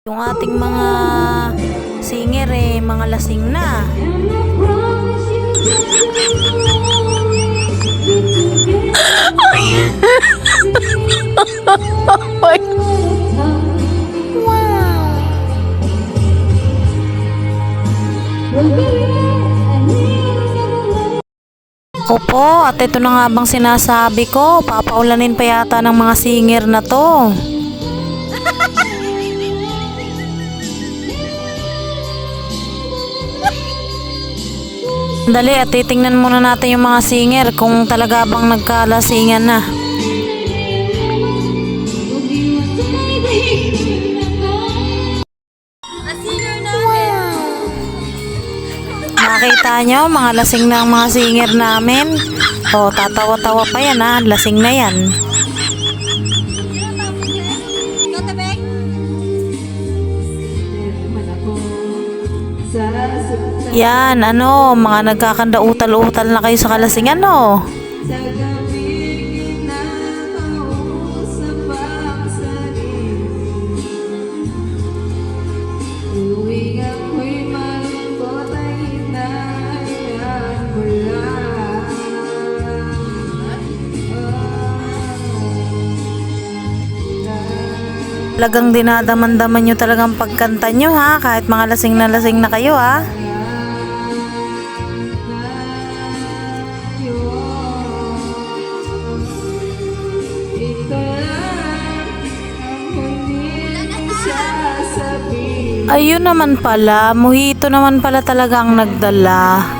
Yung ating mga singer mga lasing na. Opo, at ito na nga bang sinasabi ko, papaulanin pa yata ng mga singer na to. Dali at titingnan muna natin yung mga singer kung talaga bang nagkalasingan na. Nakita nyo, mga lasing na ang mga singer namin. O, tatawa-tawa pa yan ha, lasing na yan. Yan, mga nagkakanda-utal-utal na kayo sa kalasingan, no? Talagang dinadaman-daman nyo talagang pagkanta nyo ha, kahit mga lasing na kayo ha. Ayun naman pala, mojito naman pala talaga ang nagdala.